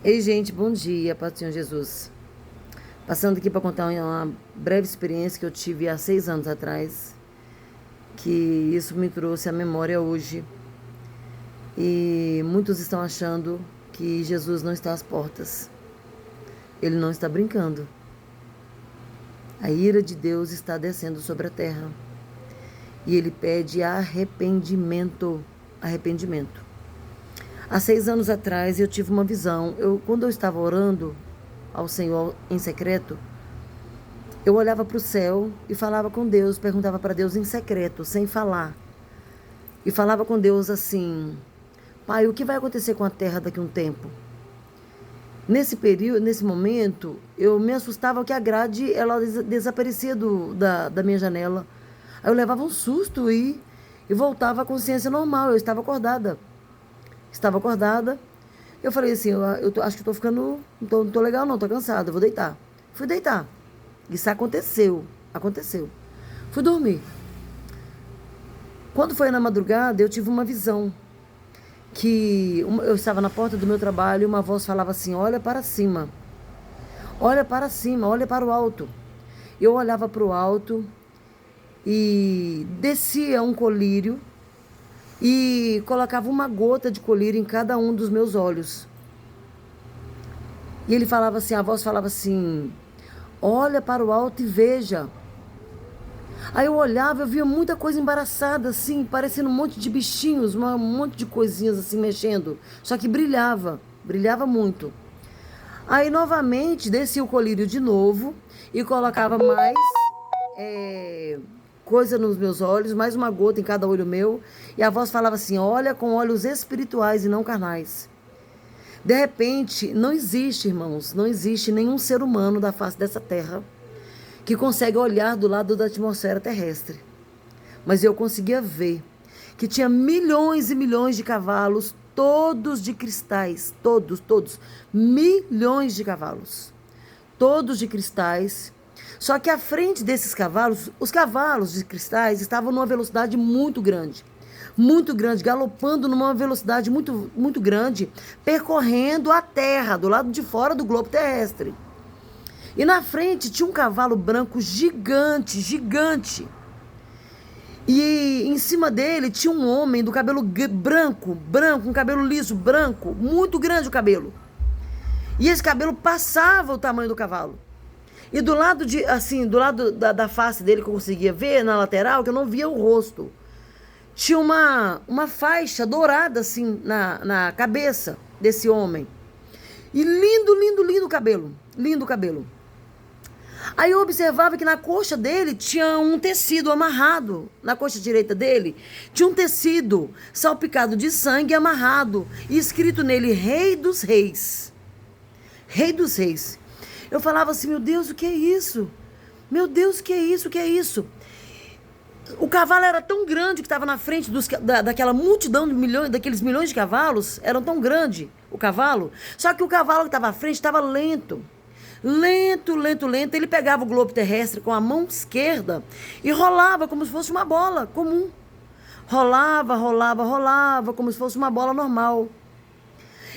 Ei, gente, bom dia, Paz do Senhor Jesus. Passando aqui para contar uma breve experiência que eu tive há 6 anos atrás, que isso me trouxe à memória hoje. E muitos estão achando que Jesus não está às portas. Ele não está brincando. A ira de Deus está descendo sobre a terra. E ele pede arrependimento. Arrependimento. Há 6 anos atrás eu tive uma visão. Quando eu estava orando ao Senhor em secreto, eu olhava para o céu e falava com Deus, perguntava para Deus em secreto, sem falar. E falava com Deus assim: Pai, o que vai acontecer com a terra daqui a um tempo? Nesse período, nesse momento, eu me assustava que a grade ela desaparecia da minha janela. Aí eu levava um susto e voltava à consciência normal. Eu estava acordada. Estava acordada. Eu falei assim, acho que estou ficando, não tô legal não, estou cansada, eu vou deitar. Fui deitar. Isso aconteceu. Fui dormir. Quando foi na madrugada, eu tive uma visão. Eu estava na porta do meu trabalho e uma voz falava assim: olha para cima. Olha para cima, olha para o alto. Eu olhava para o alto e descia um colírio e colocava uma gota de colírio em cada um dos meus olhos. E ele falava assim, a voz falava assim: olha para o alto e veja. Aí eu olhava, eu via muita coisa embaraçada, assim, parecendo um monte de bichinhos, um monte de coisinhas assim mexendo. Só que brilhava muito. Aí novamente descia o colírio de novo e colocava mais coisa nos meus olhos, mais uma gota em cada olho meu. E a voz falava assim: olha com olhos espirituais e não carnais. De repente, não existe, irmãos, não existe nenhum ser humano da face dessa terra que consegue olhar do lado da atmosfera terrestre. Mas eu conseguia ver que tinha milhões e milhões de cavalos, todos de cristais, todos, milhões de cavalos, todos de cristais. Só que à frente desses cavalos, os cavalos de cristais estavam numa velocidade muito grande, galopando numa velocidade muito grande, percorrendo a terra, do lado de fora do globo terrestre. E na frente tinha um cavalo branco gigante. E em cima dele tinha um homem do cabelo branco, um cabelo liso, branco, muito grande o cabelo. E esse cabelo passava o tamanho do cavalo. E do lado da face dele que eu conseguia ver, na lateral, que eu não via o rosto, tinha uma faixa dourada assim na cabeça desse homem. E lindo o cabelo. Aí eu observava que na coxa dele tinha um tecido amarrado. Na coxa direita dele tinha um tecido salpicado de sangue amarrado. E escrito nele: Rei dos Reis. Rei dos Reis. Eu falava assim: meu Deus, o que é isso? Meu Deus, o que é isso? O que é isso? O cavalo era tão grande que estava na frente daquela multidão de milhões, daqueles milhões de cavalos. Era tão grande o cavalo. Só que o cavalo que estava à frente estava lento. Ele pegava o globo terrestre com a mão esquerda e rolava como se fosse uma bola comum. Rolava como se fosse uma bola normal.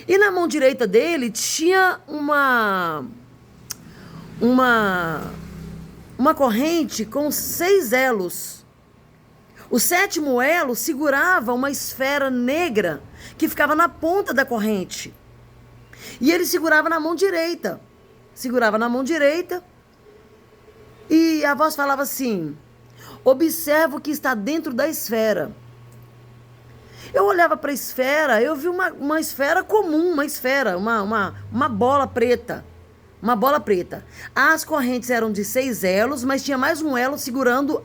E na mão direita dele tinha uma corrente com 6 elos. O 7º elo segurava uma esfera negra que ficava na ponta da corrente. E ele segurava na mão direita. E a voz falava assim: observa o que está dentro da esfera. Eu olhava para a esfera, eu vi uma esfera comum, uma bola preta. Uma bola preta. As correntes eram de 6 elos, mas tinha mais um elo segurando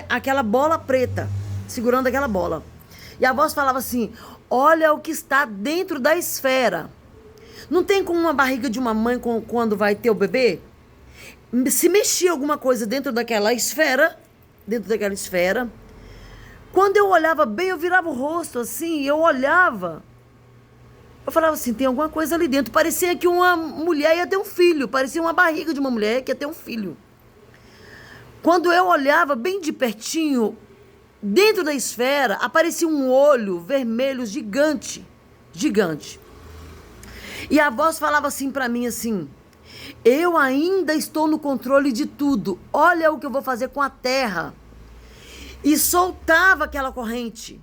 aquela bola preta. Segurando aquela bola. E a voz falava assim: olha o que está dentro da esfera. Não tem como uma barriga de uma mãe quando vai ter o bebê? Se mexia alguma coisa dentro daquela esfera, quando eu olhava bem, eu virava o rosto assim, eu olhava. Eu falava assim: tem alguma coisa ali dentro. Parecia que uma mulher ia ter um filho. Parecia uma barriga de uma mulher que ia ter um filho. Quando eu olhava bem de pertinho, dentro da esfera, aparecia um olho vermelho gigante. E a voz falava assim para mim assim: eu ainda estou no controle de tudo. Olha o que eu vou fazer com a terra. E soltava aquela corrente.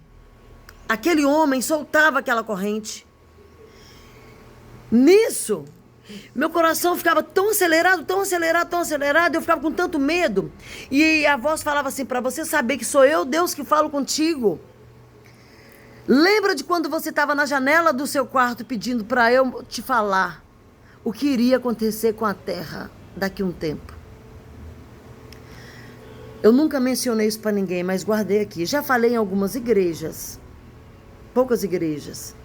Aquele homem soltava aquela corrente. Nisso, meu coração ficava tão acelerado, tão acelerado, tão acelerado. Eu ficava com tanto medo. E a voz falava assim: para você saber que sou eu, Deus, que falo contigo. Lembra de quando você estava na janela do seu quarto pedindo para eu te falar o que iria acontecer com a terra daqui a um tempo? Eu nunca mencionei isso para ninguém, mas guardei aqui. Já falei em algumas igrejas, poucas igrejas.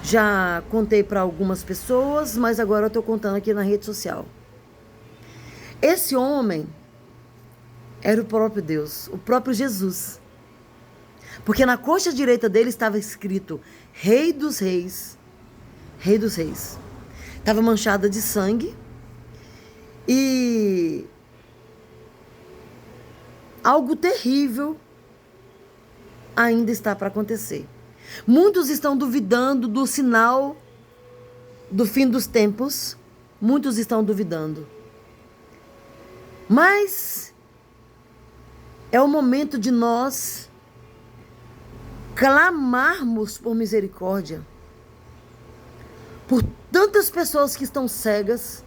Já contei para algumas pessoas, mas agora eu estou contando aqui na rede social. Esse homem era o próprio Deus, o próprio Jesus. Porque na coxa direita dele estava escrito Rei dos Reis. Rei dos Reis. Estava manchada de sangue. E algo terrível ainda está para acontecer. Muitos estão duvidando do sinal do fim dos tempos. Muitos estão duvidando. Mas é o momento de nós clamarmos por misericórdia por tantas pessoas que estão cegas.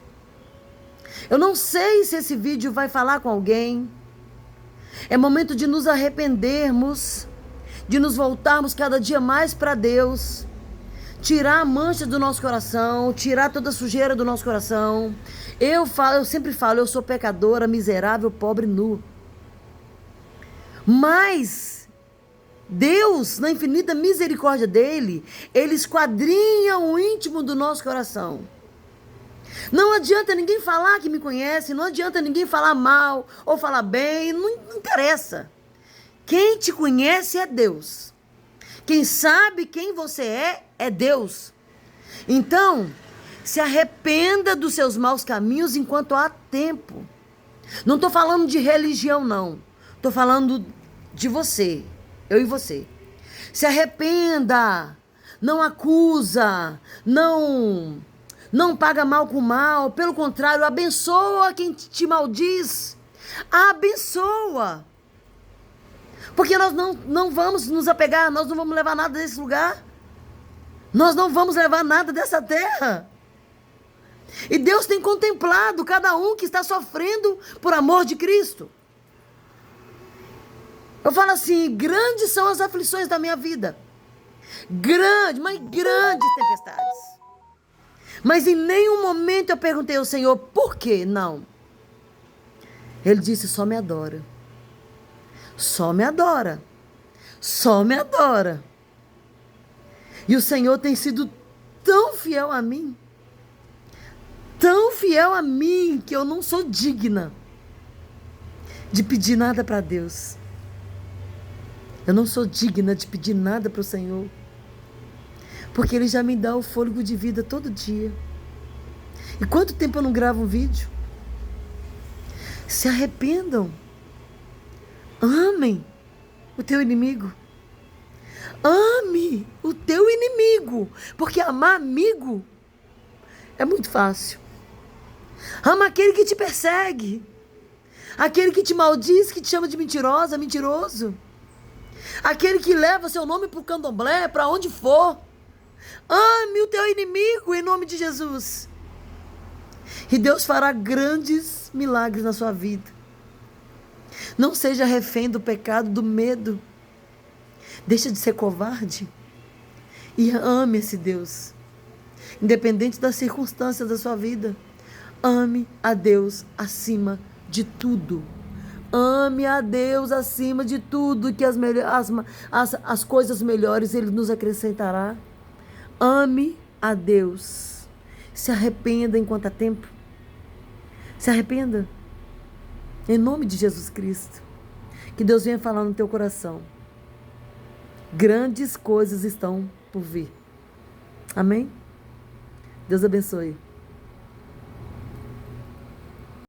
Eu não sei se esse vídeo vai falar com alguém. É momento de nos arrependermos, de nos voltarmos cada dia mais para Deus, tirar a mancha do nosso coração, tirar toda a sujeira do nosso coração. Eu sempre falo, eu sou pecadora, miserável, pobre, nu. Mas Deus, na infinita misericórdia dele, ele esquadrinha o íntimo do nosso coração. Não adianta ninguém falar que me conhece, não adianta ninguém falar mal ou falar bem, não interessa. Quem te conhece é Deus. Quem sabe quem você é Deus. Então, se arrependa dos seus maus caminhos enquanto há tempo. Não estou falando de religião, não. Estou falando de você. Eu e você. Se arrependa. Não acusa. Não paga mal com mal. Pelo contrário, abençoa quem te maldiz. Abençoa. Porque nós não vamos nos apegar. Nós não vamos levar nada desse lugar. Nós não vamos levar nada dessa terra. E Deus tem contemplado cada um que está sofrendo por amor de Cristo. Eu falo assim, grandes são as aflições da minha vida. Grandes, mas grandes tempestades. Mas em nenhum momento eu perguntei ao Senhor, por quê? Não. Ele disse, só me adora. Só me adora. Só me adora. E o Senhor tem sido tão fiel a mim. Tão fiel a mim que eu não sou digna de pedir nada para Deus. Eu não sou digna de pedir nada para o Senhor. Porque Ele já me dá o fôlego de vida todo dia. E quanto tempo eu não gravo um vídeo? Se arrependam. Amem o teu inimigo. Ame o teu inimigo. Porque amar amigo é muito fácil. Ama aquele que te persegue. Aquele que te maldiz, que te chama de mentirosa, mentiroso. Aquele que leva seu nome para o candomblé, para onde for. Ame o teu inimigo em nome de Jesus. E Deus fará grandes milagres na sua vida. Não seja refém do pecado, do medo. Deixa de ser covarde. E ame esse Deus. Independente das circunstâncias da sua vida. Ame a Deus acima de tudo. Ame a Deus acima de tudo. Que as coisas melhores Ele nos acrescentará. Ame a Deus. Se arrependa enquanto há tempo. Se arrependa. Em nome de Jesus Cristo. Que Deus venha falar no teu coração. Grandes coisas estão por vir. Amém? Deus abençoe.